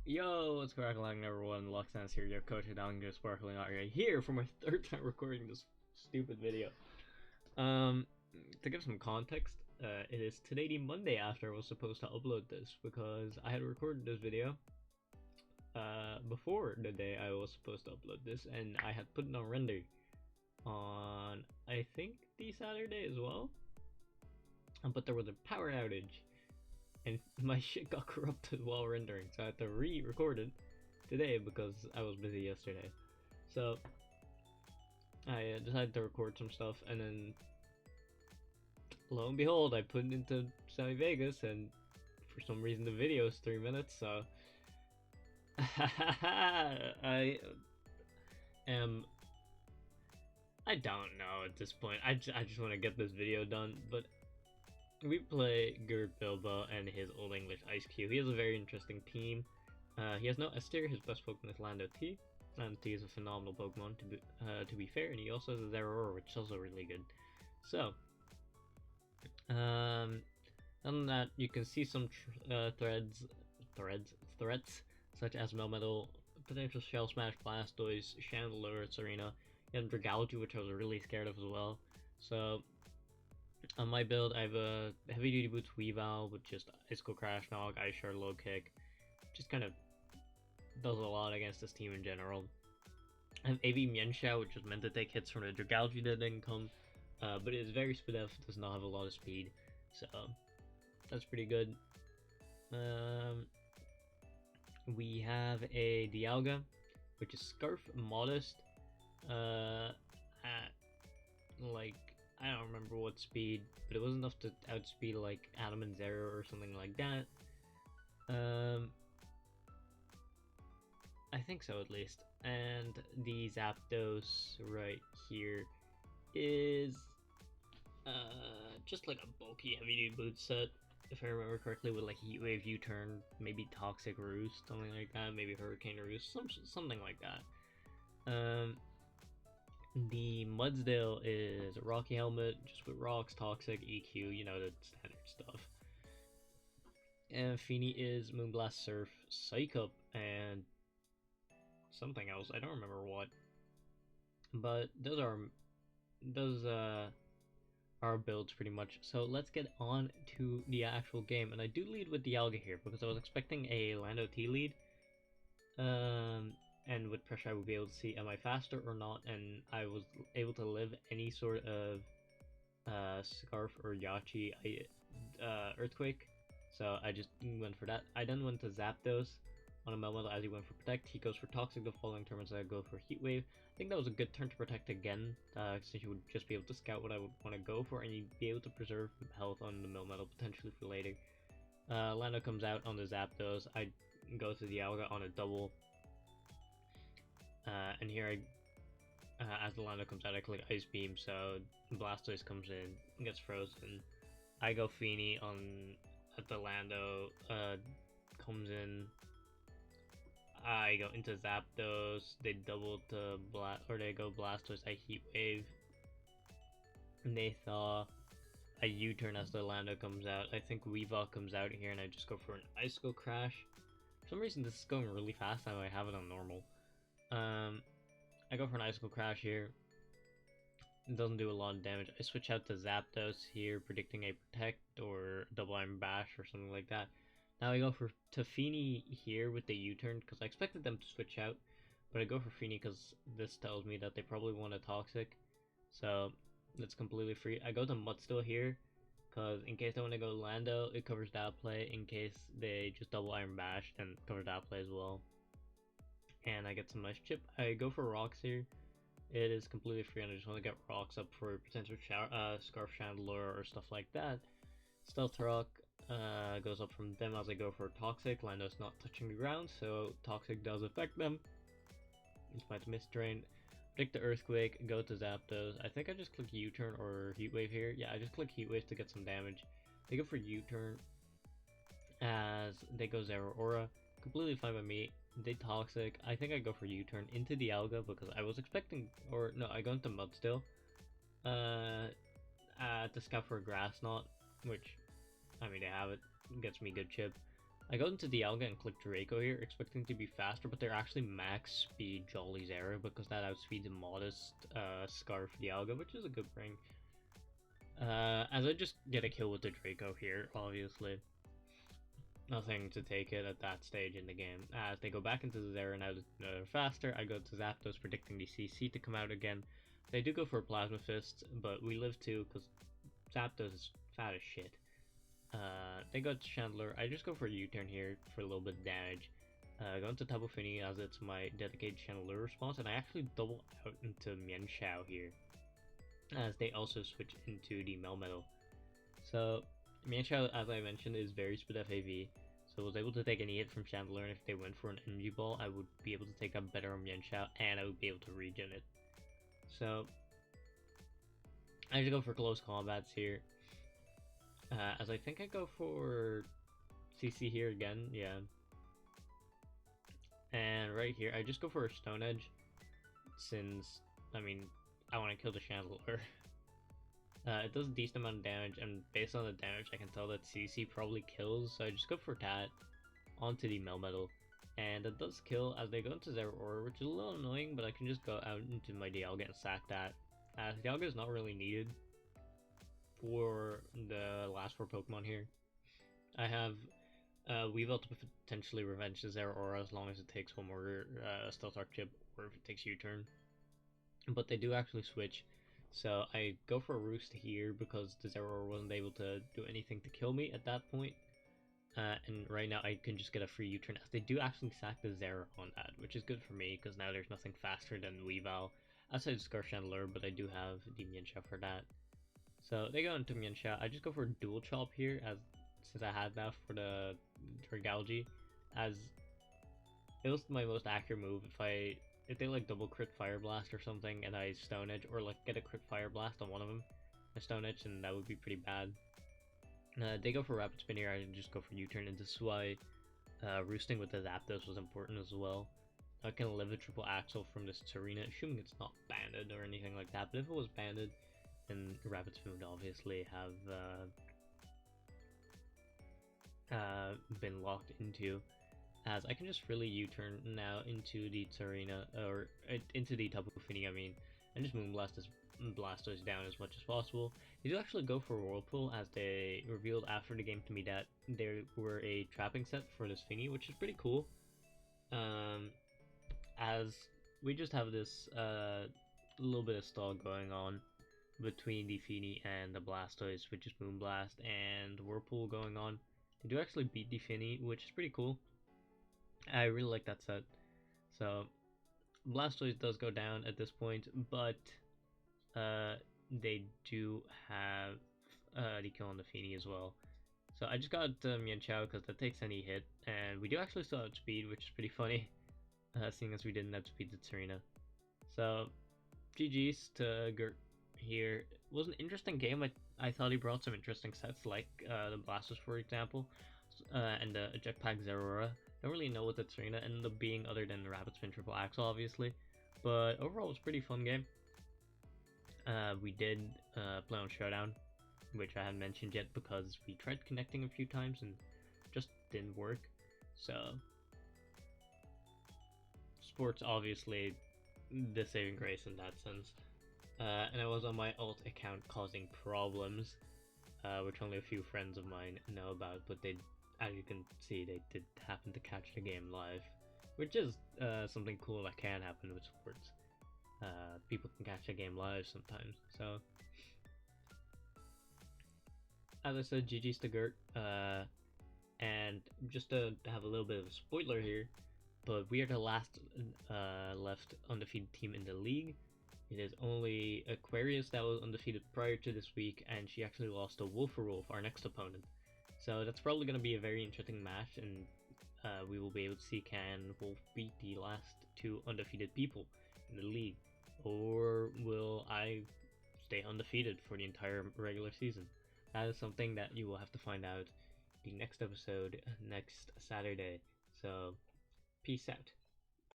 Yo, what's crackling everyone? Luxnance here, your coach at Down Sparkling Art here for my third time recording this stupid video. To give some context, it is today the Monday after I was supposed to upload this because I had recorded this video before the day I was supposed to upload this, and I had put it on render on I think the Saturday as well. But there was a power outage and my shit got corrupted while rendering, so I had to re-record it today because I was busy yesterday. So I decided to record some stuff, and then lo and behold, I put it into Sony Vegas, and for some reason the video is 3 minutes, so I don't know at this point. I just want to get this video done, but we play Gurt Bilbo and his Old English Eiscue. He has a very interesting team. He has no S tier. His best Pokemon is Lando T. Lando T is a phenomenal Pokemon to be fair, and he also has a Zeraora, which is also really good. So, other than that, you can see some threats such as Melmetal, potential Shell Smash, Blastoise, Chandelure, Serena, and Dragalge, which I was really scared of as well. So, on my build, I have a Heavy Duty Boots Weavile with just Icicle Crash, Nog, Ice Shard, Low Kick. Just kind of does a lot against this team in general. I have AV Mienshao, which is meant to take hits from the Dragalge that didn't come, but it is very speed-up, does not have a lot of speed, so that's pretty good. We have a Dialga, which is Scarf Modest, at like, I don't remember what speed, but it was enough to outspeed like Adam and Zero or something like that. I think so at least. And the Zapdos right here is just like a bulky heavy duty boot set, if I remember correctly, with like Heat Wave, U-Turn, maybe Toxic Roost, something like that, maybe Hurricane Roost, something like that. The Mudsdale is Rocky Helmet, just with Rocks, Toxic, EQ, you know, the standard stuff. And Feeny is Moonblast, Surf, Psych Up, and something else, I don't remember what. But those are our builds pretty much. So let's get on to the actual game, and I do lead with Dialga here because I was expecting a Lando T lead. And with pressure I would be able to see am I faster or not, and I was able to live any sort of Scarf or Yachi Earthquake, so I just went for that. I then went to Zapdos on a Melmetal as he went for Protect. He goes for Toxic the following turn, so I go for Heat Wave. I think that was a good turn to Protect again, since you would just be able to scout what I would want to go for, and you'd be able to preserve health on the Melmetal potentially for later. Lando comes out on the Zapdos. I go to the Dialga on a double. And here as the Lando comes out, I click Ice Beam, so Blastoise comes in and gets frozen. I go Feeny at the Lando, comes in. I go into Zapdos, they double to they go Blastoise, I Heat Wave. And they thaw. I U-turn as the Lando comes out. I think Weavile comes out here, and I just go for an Icicle Crash. For some reason this is going really fast now I have it on normal. I go for an Icicle Crash here. It doesn't do a lot of damage. I switch out to Zapdos here, predicting a Protect or Double Iron Bash or something like that. Now I go for Feeny here with the U-turn because I expected them to switch out, but I go for Feeny because this tells me that they probably want a Toxic, so that's completely free. I go to Mudstill here because in case they want to go Lando, it covers that play. In case they just Double Iron Bash, then it covers that play as well. And I get some nice chip. I go for Rocks here. It is completely free, and I just want to get Rocks up for potential Scarf Chandelure or stuff like that. Stealth Rock goes up from them as I go for Toxic. Lando's not touching the ground, so Toxic does affect them. Despite Mist Drain. Predict the Earthquake, go to Zapdos. I think I just click U-turn or Heat Wave here. Yeah, I just click Heat Wave to get some damage. They go for U-turn as they go Zeraora. Completely fine by me. They Toxic. I think I go for U-turn into Dialga because I was expecting, or no, I go into Mudstill to scout for a Grass Knot, which, I mean, they have it. Gets me good chip. I go into Dialga and click Draco here, expecting to be faster, but they're actually max speed Jolly's Arrow because that outspeeds a modest Scarf Dialga, which is a good bring. As I just get a kill with the Draco here, obviously. Nothing to take it at that stage in the game. As they go back into the Zera now that they're faster, I go to Zapdos predicting the CC to come out again. They do go for a Plasma Fist, but we live too because Zapdos is fat as shit. They go to Chandler. I just go for a U-turn here for a little bit of damage. Go into Tapu Fini as it's my dedicated Chandler response, and I actually double out into Mienshao here, as they also switch into the Melmetal. So Mienshao, as I mentioned, is very speed FAV, so I was able to take any hit from Chandler, and if they went for an Energy Ball, I would be able to take out better on Mienshao, and I would be able to regen it. So I just go for close combats here. As I think I go for CC here again, yeah. And right here, I just go for a Stone Edge, since, I mean, I want to kill the Chandler. It does a decent amount of damage, and based on the damage, I can tell that CC probably kills, so I just go for that onto the Melmetal. And it does kill as they go into Zeraora, which is a little annoying, but I can just go out into my Dialga and sack that. Dialga is not really needed for the last 4 Pokemon here. I have Weavile to potentially revenge the Zeraora as long as it takes one more Stealth Arc chip, or if it takes U-turn. But they do actually switch, so I go for a Roost here because the Zeraora wasn't able to do anything to kill me at that point. And right now I can just get a free U-turn as they do actually sack the Zera on that, which is good for me because now there's nothing faster than Weavile outside Scar Chandler, but I do have the Mienshao for that. So they go into Mienshao. I just go for a Dual Chop here, as since I had that for the Dragalge, as it was my most accurate move. If they like double crit Fire Blast or something, and I Stone Edge, or like get a crit Fire Blast on one of them, I Stone Edge, and that would be pretty bad. They go for Rapid Spin here. I just go for U-turn, and this is why roosting with the Zapdos was important as well. I can live a triple axle from this Serena, assuming it's not banded or anything like that. But if it was banded, then Rapid Spin would obviously have been locked into, as I can just really U-turn now into the Serena, or into the Tapu Fini, I mean, and just Moonblast this Blastoise down as much as possible. They do actually go for Whirlpool, as they revealed after the game to me that there were a trapping set for this Fini, which is pretty cool. As we just have this little bit of stall going on between the Fini and the Blastoise, which is Moonblast and Whirlpool going on. They do actually beat the Fini, which is pretty cool. I really like that set. So Blastoise does go down at this point, but they do have the kill on the Fini as well. So I just got Mienshao because that takes any hit, and we do actually still outspeed, which is pretty funny, seeing as we didn't outspeed the Serena. So GG's to Gurt here. It was an interesting game. I thought he brought some interesting sets, like the Blastoise, for example, and the Jetpack Zeraora. Don't really know what the Serena ended up being other than the Rapid Spin Triple Axle, obviously, but overall it was a pretty fun game. We did play on Showdown, which I haven't mentioned yet because we tried connecting a few times and just didn't work. So sports obviously the saving grace in that sense. And I was on my alt account causing problems, which only a few friends of mine know about, but they, as you can see, they did happen to catch the game live, which is something cool that can happen with sports. People can catch a game live sometimes. So, as I said, GG's to Gurt. And just to have a little bit of a spoiler here, but we are the last left undefeated team in the league. It is only Aquarius that was undefeated prior to this week, and she actually lost to Wolferwolf, our next opponent. So that's probably going to be a very interesting match, and we will be able to see can Wolf beat the last 2 undefeated people in the league, or will I stay undefeated for the entire regular season? That is something that you will have to find out the next episode next Saturday. So, peace out.